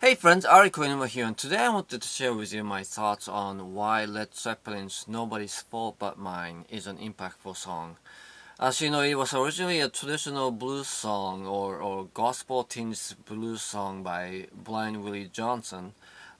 Hey friends, Ari Koinuma here, and today I wanted to share with you my thoughts on why Led Zeppelin's Nobody's Fault But Mine is an impactful song. As you know, it was originally a traditional blues song or gospel-tinged blues song by Blind Willie Johnson,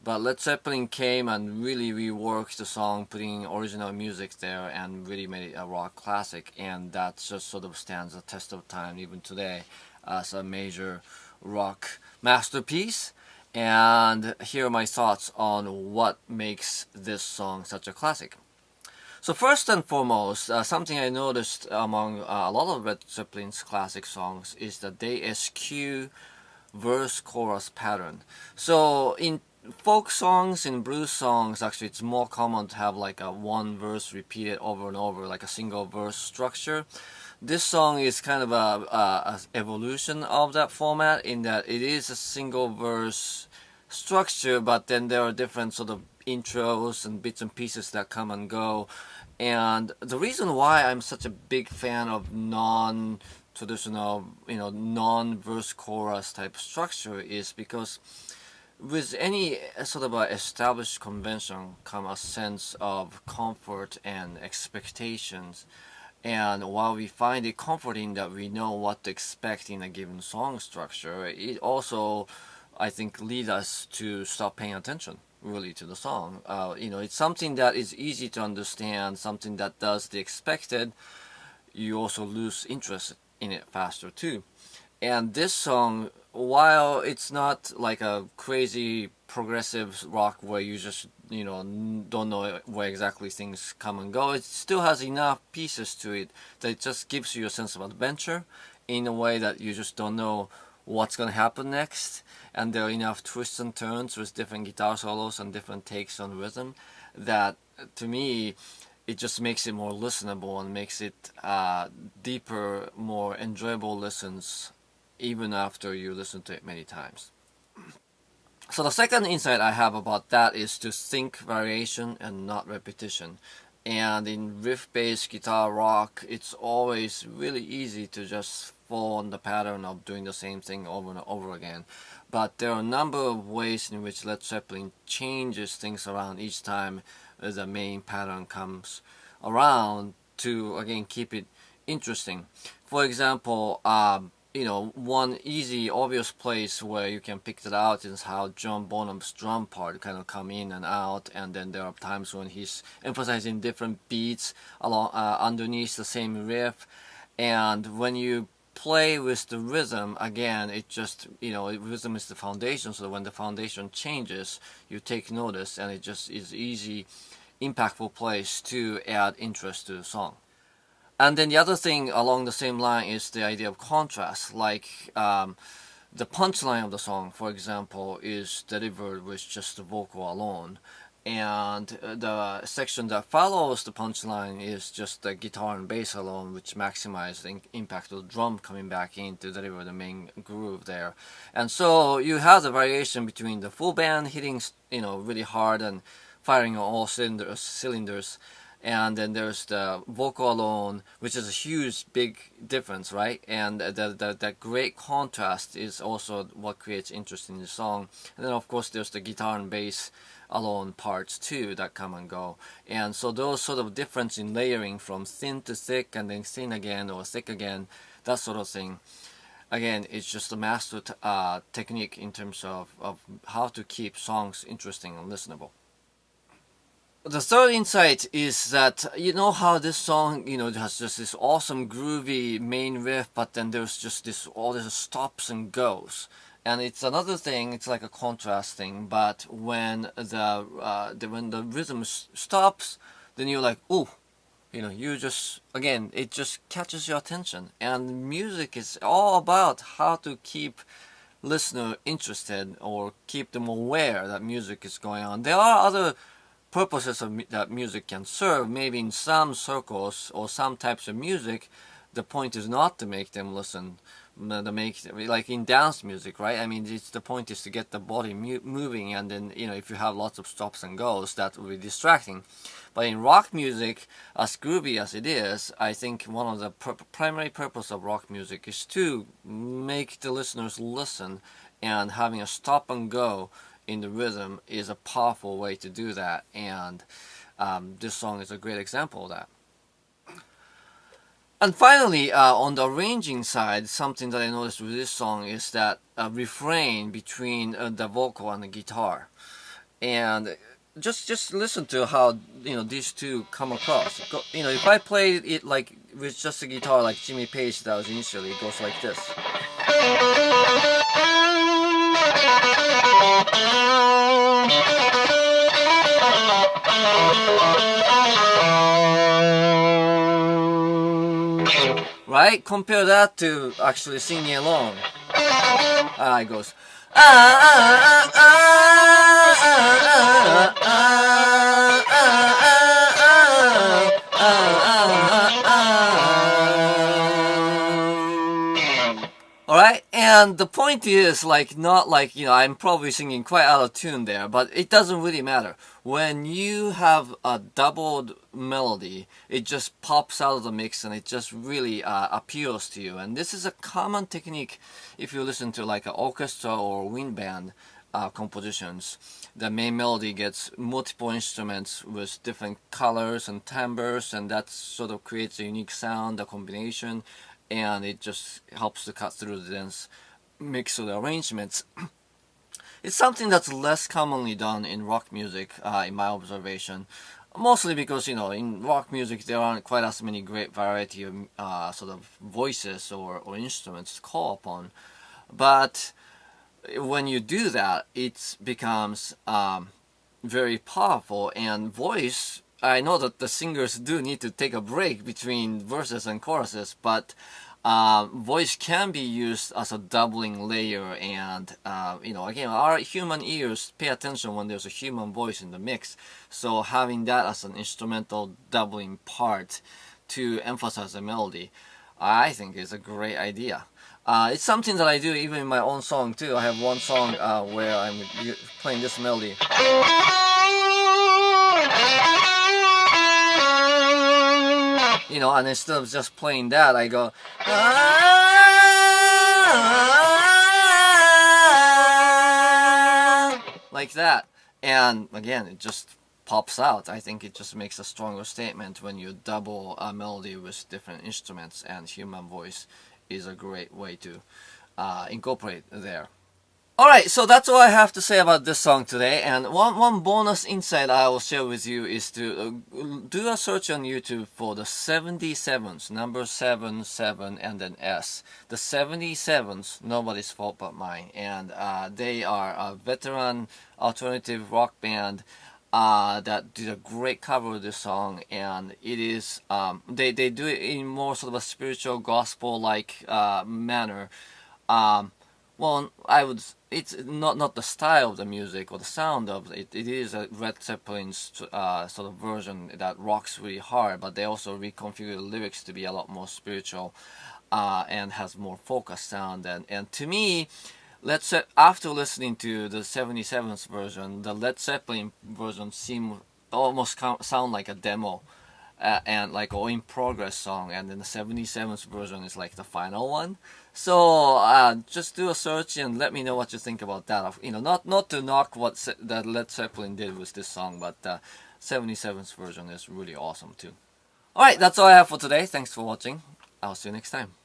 but Led Zeppelin came and really reworked the song, putting original music there and really made it a rock classic, and that just sort of stands the test of time even today as a major rock masterpiece. And here are my thoughts on what makes this song such a classic. So first and foremost, something I noticed among a lot of Led Zeppelin's classic songs is that they eschew verse-chorus pattern. So in folk songs, in blues songs, actually it's more common to have like a one verse repeated over and over, like a single verse structure. This song is kind of a evolution of that format in that it is a single verse structure, but then there are different sort of intros and bits and pieces that come and go. And the reason why I'm such a big fan of non-traditional, non-verse chorus type structure is because with any sort of established convention come a sense of comfort and expectations. And while we find it comforting that we know what to expect in a given song structure, it also, I think, leads us to stop paying attention really to the song. It's something that is easy to understand, something that does the expected. You also lose interest in it faster too. And this song, while it's not like a crazy progressive rock where you just don't know where exactly things come and go, it still has enough pieces to it that it just gives you a sense of adventure in a way that you just don't know what's going to happen next. And there are enough twists and turns with different guitar solos and different takes on rhythm that, to me, it just makes it more listenable and makes it deeper, more enjoyable listens even after you listen to it many times. So the second insight I have about that is to think variation and not repetition. And in riff-based guitar rock, it's always really easy to just fall on the pattern of doing the same thing over and over again. But there are a number of ways in which Led Zeppelin changes things around each time the main pattern comes around to, again, keep it interesting. For example, one easy, obvious place where you can pick that out is how John Bonham's drum part kind of come in and out, and then there are times when he's emphasizing different beats along underneath the same riff, and when you play with the rhythm, again, it just, rhythm is the foundation, so when the foundation changes, you take notice, and it just is easy, impactful place to add interest to the song. And then the other thing along the same line is the idea of contrast, like the punchline of the song, for example, is delivered with just the vocal alone, and the section that follows the punchline is just the guitar and bass alone, which maximize the impact of the drum coming back in to deliver the main groove there. And so you have the variation between the full band hitting really hard and firing on all cylinders, and then there's the vocal alone, which is a huge, big difference, right? And that great contrast is also what creates interest in the song. And then, of course, there's the guitar and bass alone parts too that come and go. And so those sort of difference in layering from thin to thick and then thin again or thick again, that sort of thing. Again, it's just a master technique in terms of how to keep songs interesting and listenable. The third insight is that how this song has just this awesome groovy main riff, but then there's just all this stops and goes, and it's another thing. It's like a contrast thing. But when the rhythm stops, then you're like, oh, you just, again, it just catches your attention. And music is all about how to keep listener interested or keep them aware that music is going on. There are other purposes that music can serve. Maybe in some circles or some types of music, the point is not to make them listen, like in dance music, right? I mean, the point is to get the body moving, and then if you have lots of stops and goes, that will be distracting. But in rock music, as groovy as it is, I think one of the primary purpose of rock music is to make the listeners listen and having a stop and go in the rhythm is a powerful way to do that, and this song is a great example of that. And finally, on the arranging side, something that I noticed with this song is that refrain between the vocal and the guitar. And just listen to how these two come across. If I play it like with just a guitar, like Jimmy Page does initially, it goes like this. Right? Compare that to actually singing along. It goes. Alright, and the point is, not like, I'm probably singing quite out of tune there, but it doesn't really matter. When you have a doubled melody, it just pops out of the mix and it just really appeals to you. And this is a common technique if you listen to like an orchestra or wind band compositions. The main melody gets multiple instruments with different colors and timbres, and that sort of creates a unique sound, a combination, and it just helps to cut through the dense mix of the arrangements. It's something that's less commonly done in rock music, in my observation. Mostly because, in rock music there aren't quite as many great variety of sort of voices or instruments to call upon. But when you do that, it becomes very powerful. And voice, I know that the singers do need to take a break between verses and choruses, but voice can be used as a doubling layer, and again, our human ears pay attention when there's a human voice in the mix, so having that as an instrumental doubling part to emphasize the melody, I think is a great idea. It's something that I do even in my own song too. I have one song where I'm playing this melody. And instead of just playing that, I go like that, and again, it just pops out. I think it just makes a stronger statement when you double a melody with different instruments, and human voice is a great way to incorporate there. Alright, so that's all I have to say about this song today, and one bonus insight I will share with you is to do a search on YouTube for the 77s, number 77 and then S. The 77s, Nobody's Fault But Mine, and they are a veteran alternative rock band that did a great cover of this song, and it is, they do it in more sort of a spiritual gospel-like manner. Well, it's not the style of the music or the sound of it. It is a Led Zeppelin's sort of version that rocks really hard, but they also reconfigure the lyrics to be a lot more spiritual and has more focused sound. And to me, after listening to the 77's version, the Led Zeppelin version almost sound like a demo. And like an in progress song, and then the 77's version is like the final one. So just do a search and let me know what you think about that. Not to knock what that Led Zeppelin did with this song, but 77's version is really awesome too. Alright, that's all I have for today. Thanks for watching. I'll see you next time.